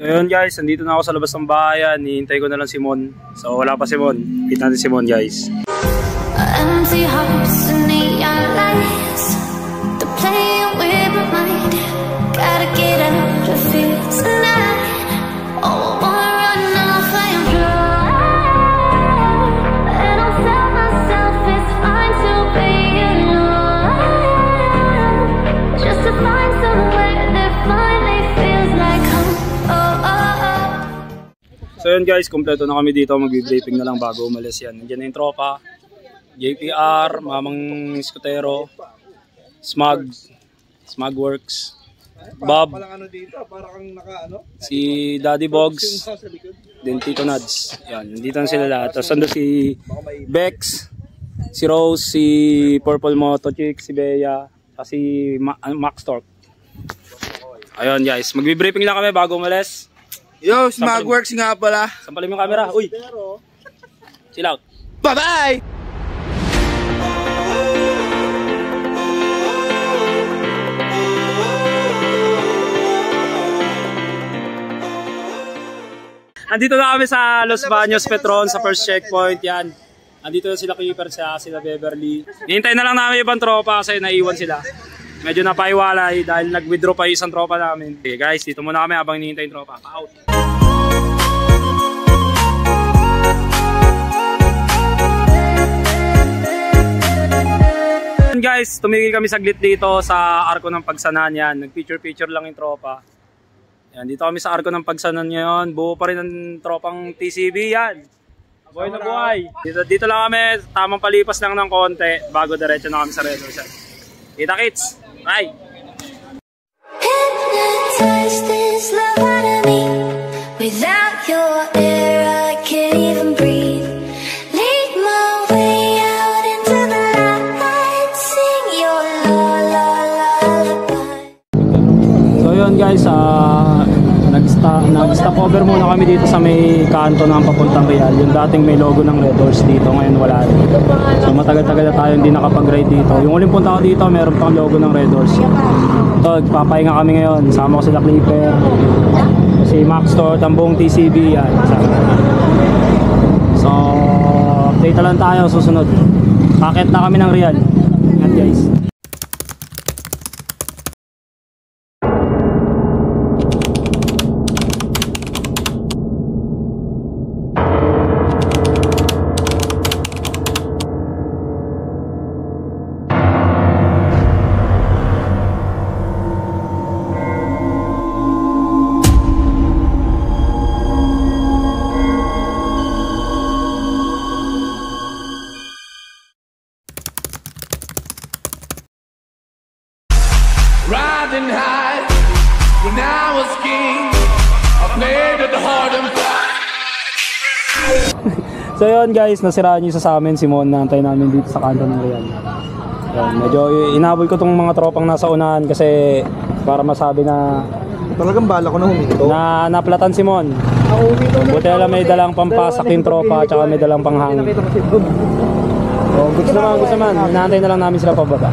So yun guys, nandito na ako sa labas ng bahayan. Hihintay ko na lang si Mon. So wala pa si Mon. Hit natin si Mon guys. Empty house and neon lights. The playing with my mind. Gotta get out of here tonight. Oh, I wanna run off and fly. And I'll tell myself it's fine to be alone. Just to find somewhere that finally feels like home. Oh, oh, oh. So yun guys, kompleto na kami dito. Magbe-briefing na lang bago umalis yan. Nandiyan na yung tropa. JPR, Mamang Scotero, Smugworks, Bob, si Daddy Bogs, then Tito Nads. Yan, nandito na sila lahat. Tapos ando si Bex, si Rose, si Purple Moto Chick, si Bea, si Max Torque. Ayun guys, magbe-briefing lang kami bago umalis. Yo, Smugworks nga pala. Sampalin mo yung camera. Uy! Chill out. Bye-bye! Andito na kami sa Los Baños Petron sa first checkpoint. Yan. Andito na sila Keeper, sila Beverly. Hintay na lang namin ibang tropa kasi naiwan sila. Medyo napaiwalay dahil nag-withdraw pa yung isang tropa namin. Okay guys, dito muna kami habang hinihintay yung tropa. Out! Guys, tumigil kami saglit dito sa Arko ng Pagsanan. Yan, nag-picture lang yung tropa. Yan, dito kami sa Arko ng Pagsanan ngayon. Buo pa rin ang tropang TCB yan. Buhay na buhay. Dito lang kami, tamang palipas lang ng konti bago diretso na kami sa Red Ocean. Kita kits! Bye! Hypnotize this love out of me. Without your air I can't even breathe. Lead my way out into the light. Sing your lullaby. So yun guys, nag-stop over muna kami dito sa may kanto ng papuntang Real. Yung dating may logo ng Red Horse dito, ngayon wala. So matagal-tagal na tayo hindi nakapag-ride dito. Yung uling punta ko dito, meron pang logo ng Red Horse. So papahinga kami ngayon, sama ko sila Clipper, si Max Torque, ang buong TCB yan. So update na lang tayo susunod. Paket na kami ng Real. Yan guys. Riding high when I was king, I played at the hard and fast. So yun guys, nasiraan yung isa sa amin, Simon, naantay namin dito sa kanto ng Real. Yan, medyo inabol ko tong mga tropang nasa unahan kasi para masabi na Talagang bala ko na huminto. na naplatan Simon. Buti alam may dalang pampasak yung tropa at saka may dalang panghangin. So gusto naman, inaantay na lang namin sila pababa.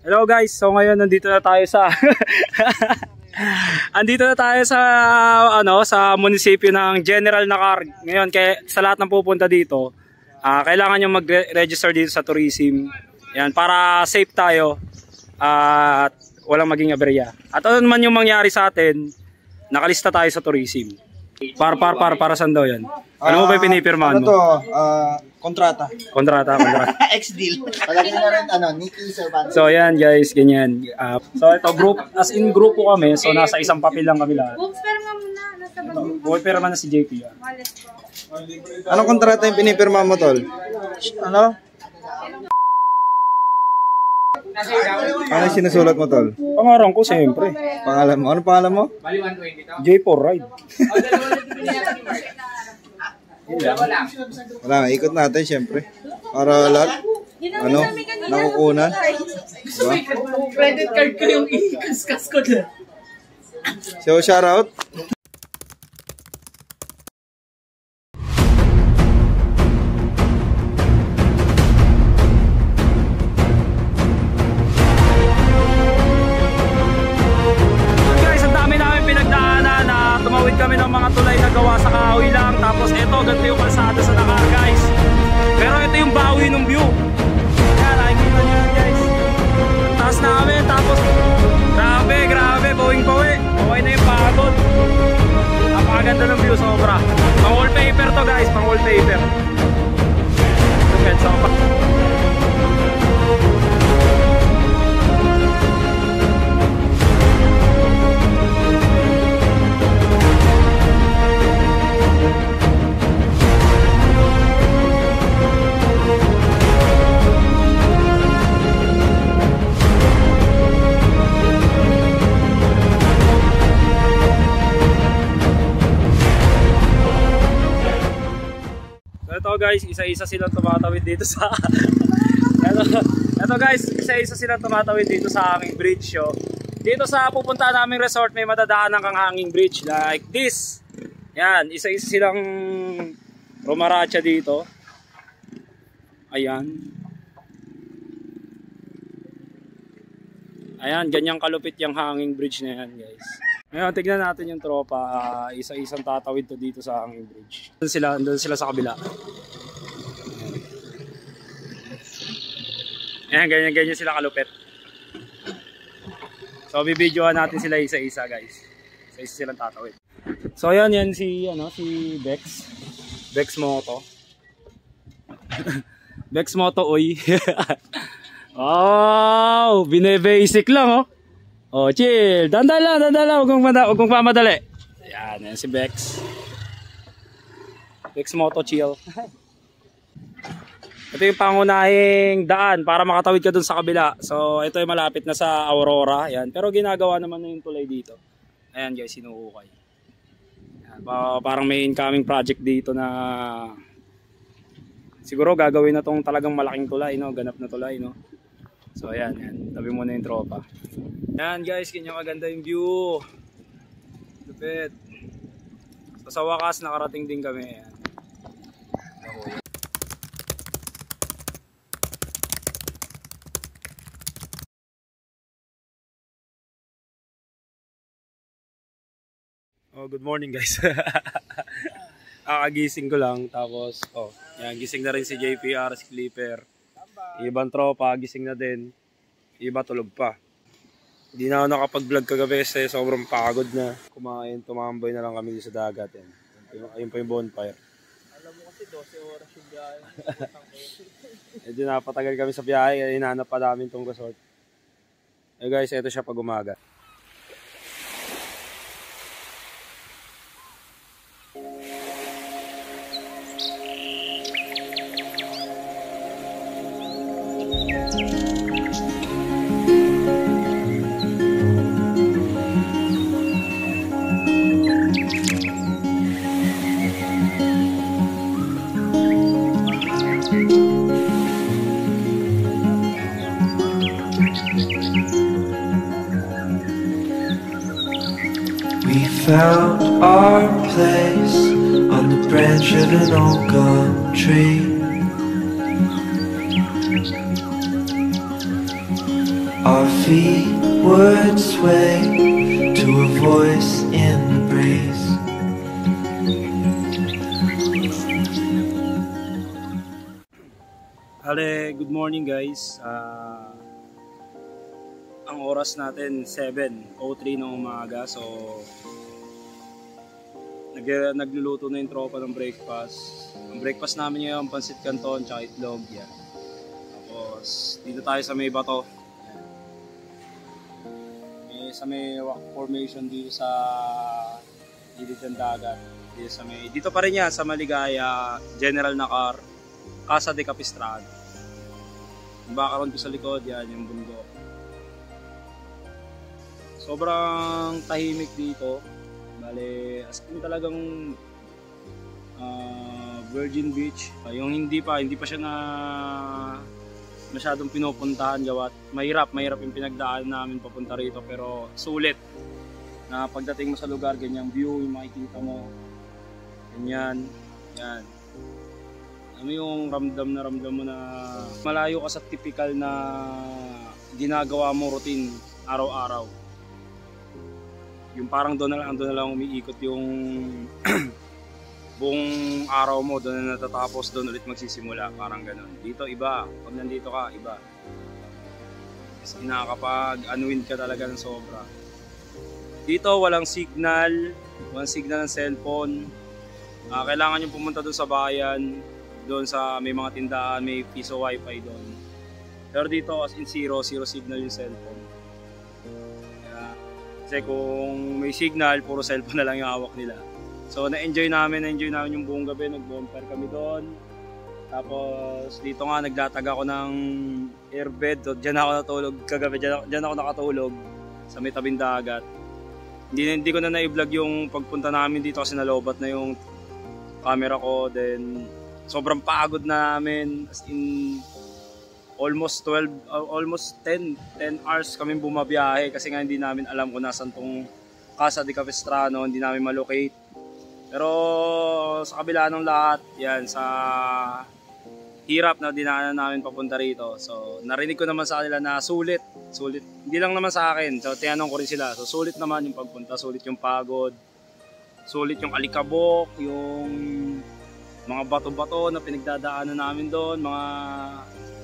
Hello guys, so ngayon nandito na tayo sa sa munisipyo ng General Nacar. Ngayon sa lahat ng pupunta dito, kailangan nyo mag-register dito sa tourism. Yan, para safe tayo at walang maging aberya. At ano naman yung mangyari sa atin, nakalista tayo sa tourism. Para saan daw yan? Ano mo ba yung pinipirmahan mo? Kontrata. Kontrata. Ex-deal. Palagi na rin, Nikki Cervantes. So yan guys, ganyan. So ito, grupo kami. So nasa isang papel lang kami lahat. Buwag na si JP. Anong kontrata yung pinipirma mo, tol? Ano? Ano yung sinusulat mo, tol? Pangarang ko, siyempre. Pangalan mo? Ano pangalan mo? J4 Ride. Wala, ikot natin, siyempre. Para lahat, ano, nakukunan. Diba? Credit card ko yung i-kaskas ko na. So, shoutout. Guys, ang dami namin pinagdaanan na tumawid kami ng mga tulay na gawa sa kahoy lang. Tapos ito, ganito yung kalsada sa Dakar, guys. Pero ito yung bawi ng view. Yan, nakikita nyo yan, guys. Ang taas namin, tapos grabe, bawing-bawi. Okay na yung pagod. Napakaganda ng view, sobra. Pang wallpaper to, guys, pang wallpaper. Depends ako pa. Ito guys, isa-isa silang tumatawid dito sa ito guys, isa-isa silang tumatawid dito sa hanging bridge. So, dito sa pupunta naming resort may madadaanan kang hanging bridge like this. Yan, isa-isa silang rumaracha dito. Ayan. Ayan, ganyang kalupit yung hanging bridge na yan, guys. Ngayon, tignan natin yung tropa. Isa-isang tatawid to dito sa hanging bridge. Doon sila sa kabila. Ayan, ganyan sila kalupit. So, bibidyohan natin sila isa-isa, guys. Isa-isa silang tatawid. So, ayan, yan si Bex. Bex Moto. Bex Moto, uy. Oh, bine-basic lang, oh. Oh, chill. Dandan lang. Huwag kong pamadali. Ayan si Bex. Bex Moto, chill. Ito yung pangunahing daan para makatawid ka dun sa kabila. So, ito yung malapit na sa Aurora. Ayan. Pero ginagawa naman na yung tulay dito. Ayan guys, sinuukay. Ayan, parang may incoming project dito na siguro gagawin na tong talagang malaking tulay, no? Ganap na tulay, no? So ayan, tabi muna yung tropa. Ayan guys, kanyang maganda yung view. Lupit. So sa wakas, nakarating din kami. Ayan. Oh, good morning guys. Kakagising ko lang, tapos ayan, gising na rin si JPR, si Clipper. Ibang tropa, gising na din. Iba tulog pa. Hindi na ako nakapag-vlog kagabi kasi sobrang pagod na. Kumain, tumambay na lang kami sa dagat. Yan. Ayun pa yung bonfire. Alam mo kasi 12 oras yung biyahe. Medyo napatagal kami sa biyahe. Hinanap pa namin itong resort. Eh guys, ito siya pag umaga. We found our place on the branch of an old gum tree. Our feet would sway to a voice in the breeze. Ale, good morning guys. Ang oras natin 7:03 ng umaga. So nagluluto na yung tropa ng breakfast. Ang breakfast namin ngayon, pansit canton tsaka itlog. Yan. Tapos dito tayo sa may bato. Sa may rock formation dito sa gilid ng dagat. Dito pa rin yan sa Maligaya, General Nakar, Casa de Capistrano. Yung background ko sa likod, yan yung bundok. Sobrang tahimik dito. Bale, as in talagang Virgin Beach. Yung hindi pa siya na masyadong pinupuntahan gawa't mahirap yung pinagdaan namin papunta rito, pero sulit na pagdating mo sa lugar, ganyang view yung makikita mo, ganyan, yan. Ano yung ramdam mo na malayo ka sa typical na ginagawa mo routine araw-araw. Yung parang doon na lang umiikot yung buong araw mo, doon na natatapos, doon ulit magsisimula, parang gano'n. Dito iba, pag nandito ka, iba. Kasi nakakapag-unwind ka talaga ng sobra. Dito walang signal ng cellphone. Kailangan yung pumunta doon sa bayan, doon sa may mga tindahan, may piso wifi doon. Pero dito as in zero signal yung cellphone. Kasi kung may signal, puro cellphone na lang yung hawak nila. So na-enjoy namin yung buong gabi, nag-bonfire kami doon. Tapos dito nga naglatag ako ng airbed. So, diyan ako natulog kagabi, diyan ako nakatulog sa may tabing dagat. Hindi ko na na-vlog yung pagpunta namin dito kasi nalobat na yung camera ko. Then sobrang pagod na namin, as in almost 10 hours kami bumabiyahe kasi nga hindi namin alam kung nasan tong Casa de Capistrano, hindi namin malocate. Pero sa kabila ng lahat, yan, sa hirap na dinaanan namin papunta rito. So narinig ko naman sa kanila na sulit. Hindi lang naman sa akin. So tinanong ko rin sila. So sulit naman yung pagpunta, sulit yung pagod, sulit yung alikabok, yung mga bato-bato na pinagdadaanan namin doon, mga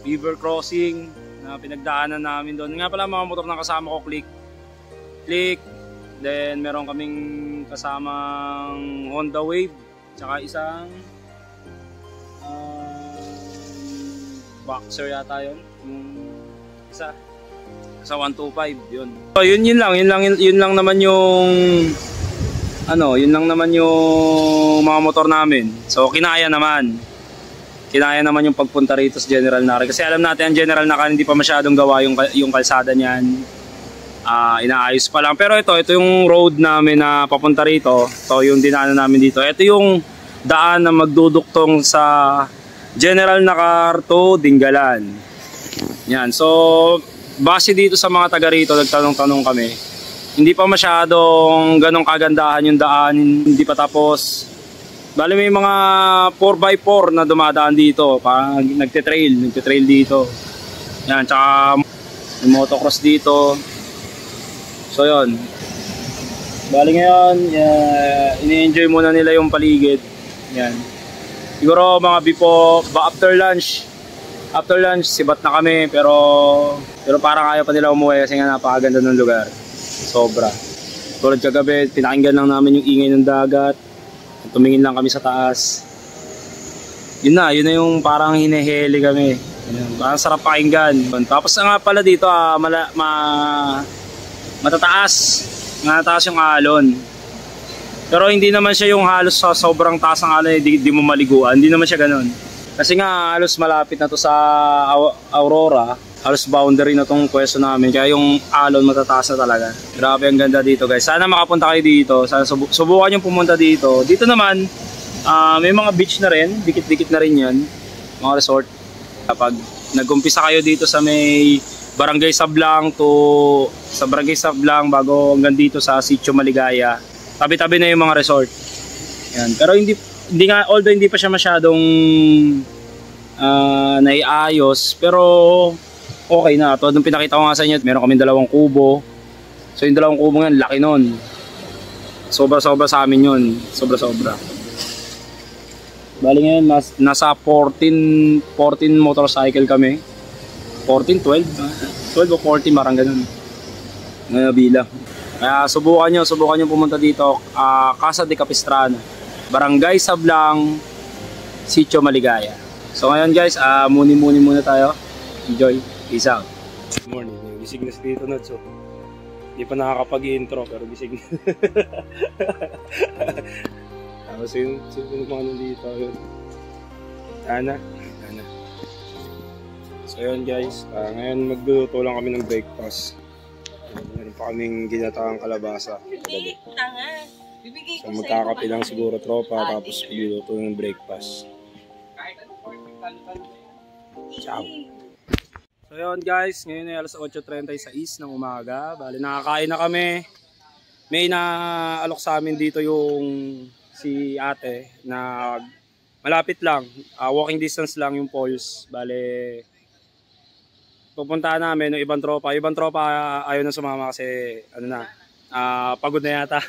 river crossing na pinagdaanan namin doon. Nga pala mga motor na kasama ko, click. Then meron kaming kasamang Honda Wave, tsaka isang Boxer yata yun. Isa 125 yun. So yun lang naman yung yun lang naman yung mga motor namin. So kinaya naman yung pagpunta rito sa General Nara kasi alam natin ang General Nara hindi pa masyadong gawa yung kalsada niyan. Inaayos pa lang, pero ito yung road namin na papunta rito. So yung dinaanan namin dito, ito yung daan na magduduktong sa General Nakar to Dingalan. Yan, so base dito sa mga taga rito, nagtanong-tanong kami, hindi pa masyadong ganong kagandahan yung daan, hindi pa tapos. Bali may mga 4x4 na dumadaan dito, parang nagte-trail dito. Yan, tsaka may motocross dito. So yun, bali ngayon, ini-enjoy muna nila yung paligid. Yan. Siguro mga after lunch, sibat na kami, pero parang ayaw pa nila umuwi kasi nga napakaganda ng lugar. Sobra. Tulad kagabi, pinakinggan lang namin yung ingay ng dagat. Tumingin lang kami sa taas. Yun na yung parang hinihili kami. Parang sarap pakinggan. Tapos nga pala dito, matataas yung alon. Pero hindi naman siya yung halos sa sobrang taas ng alon, di mo maliguan. Hindi naman siya ganun. Kasi nga halos malapit na to sa Aurora, halos boundary na tong pwesto namin. Kaya yung alon matataas na talaga. Grabe ang ganda dito guys. Sana makapunta kayo dito. Sana subukan yung pumunta dito. Dito naman, may mga beach na rin. Dikit-dikit na rin yan. Mga resort. Kapag nag-umpisa kayo dito sa may Barangay Sablang bago hanggang dito sa Sitio Maligaya. Tabi-tabi na yung mga resort. Yan. Pero hindi nga, although hindi pa siya masyadong naiayos, pero okay na. Ito, nung pinakita ko nga sa inyo, meron kaming 2 kubo. So yung 2 kubo yan, laki nun. Sobra-sobra sa amin yun. Sobra-sobra. Bali ngayon, nasa 14 motorcycle kami. 12 o 14, marang ganun. Bilang. Kaya subukan nyo pumunta dito, Casa de Capistrano, Barangay Sablang, Sitio Maligaya. So ngayon guys, muni muna tayo. Enjoy. Peace out. Good morning. Gising na dito na so. Hindi pa nakakapag-intro pero gising na. Tapos yung mga nandito yun. Ana. So yun guys, ngayon magluluto lang kami ng breakfast. Meron pa kaming ginataang kalabasa. So magkakape lang siguro tropa, tapos magluluto ng breakfast. Ciao! So yun guys, ngayon ay alas 8:36 ng umaga. Bali nakakain na kami. May naalok sa amin dito yung si ate na malapit lang. Walking distance lang yung Paul's. Bali pupuntahan namin ng ibang tropa. Ibang tropa ayaw na sumama kasi ano na, pagod na yata.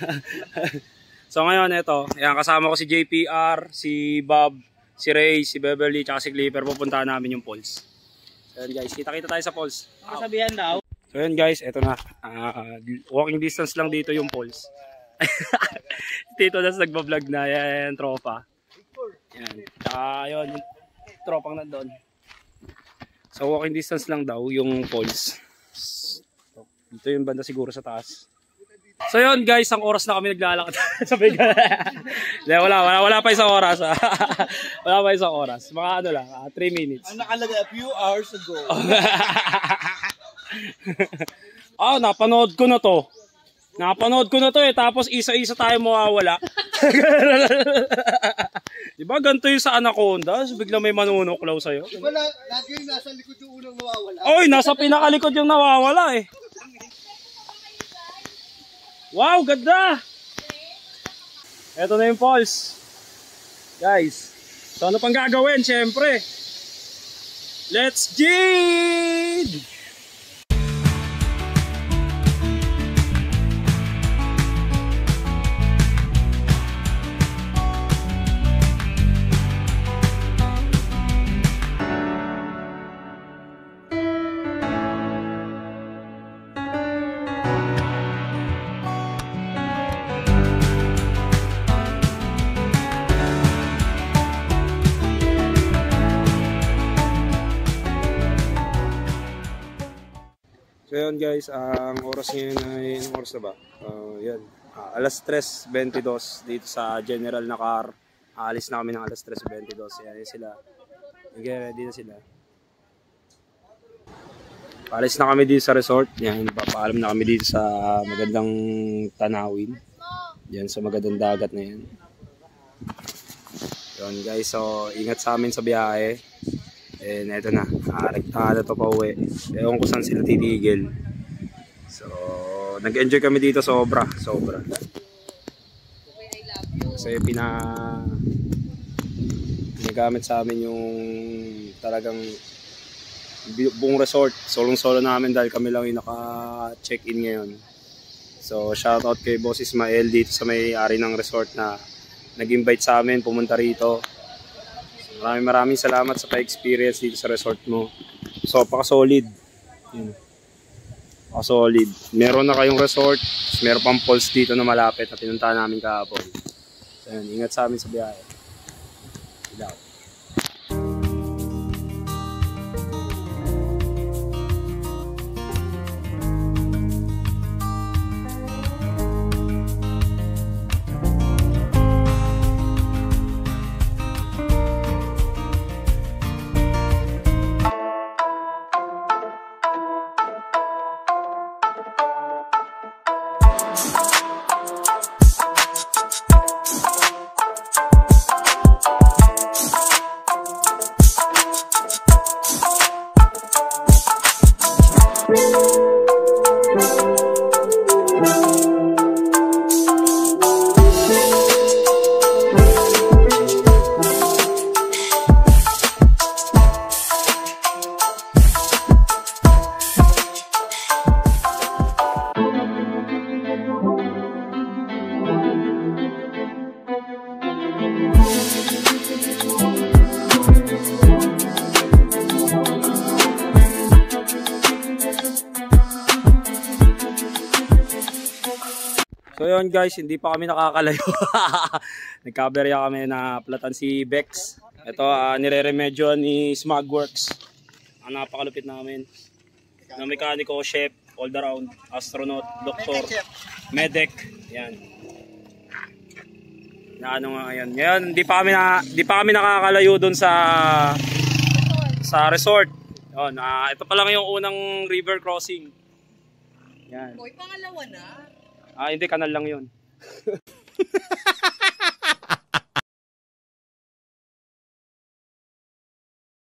So ngayon ito, ayan, kasama ko si JPR, si Bob, si Ray, si Beverly, tsaka si Clipper. Pupuntahan namin yung Paul's. So yun guys, kita-kita tayo sa Paul's. Sabihan daw. So yun guys, eto na. Walking distance lang dito yung Paul's. Dito na nagbablog na yan, tropa. Yan. Tsaka yun, yung tropang nandun. So walking distance lang daw yung Paul's. Dito yung banda siguro sa taas. So yun guys, ang oras na kami naglalakad. Sabi ka. wala pa isang oras. Wala pa isang oras. Mga ano lang, 3 minutes. Ang nakalagay a few hours ago. Napanood ko na to. Napanood ko na to eh. Tapos isa-isa tayo mawawala. Diba ganito yung sa Anaconda? So, bigla may manunuklaw sa'yo. Diba lagi yung nasa likod yung unang nawawala? Oy, nasa pinakalikod yung nawawala eh. Wow, ganda! Eto na yung falls. Guys, so ano pang gagawin? Siyempre, let's jig! So yun guys, ang oras ngayon ay, anong oras na ba? Yan, alas 3:22 dito sa General na car. Aalis na kami ng alas 3:22. Yan sila. Nag-ready na sila. Paalis na kami dito sa resort. Yan, papaalam na kami dito sa magandang tanawin. Yan sa magandang dagat na yan. Yun guys, so ingat sa amin sa biyahe. And eto na, rekta na to pa uwi. Ewan ko saan sila titigil. So, nag-enjoy kami dito sobra. Kasi pinagamit sa amin yung talagang buong resort. Solong-solo namin dahil kami lang yung naka-check-in ngayon. So, shoutout kay Boss Ismael dito sa may-ari ng resort na nag-invite sa amin pumunta rito. Maraming salamat sa pa-experience dito sa resort mo. So, paka-solid. Paka-solid. Meron na kayong resort. Meron pang falls dito na malapit na pinuntahan namin kahapon. So, yun, ingat sa amin sa biyahe. Ilaw. So yun guys, hindi pa kami nakakalayo. Nagkaberya kami na platan si Bex. Ito, nire-remedyo ni Smagworks. Ang napakalupit namin. Na mekaniko, chef, all around, astronaut, doktor, medic. Yan. Na ano nga yan. Ngayon, di pa kami nakakalayo doon sa resort. Yun, ito pa lang yung unang river crossing. Yan. Boy, pangalawa na. Hindi, kanal lang yun.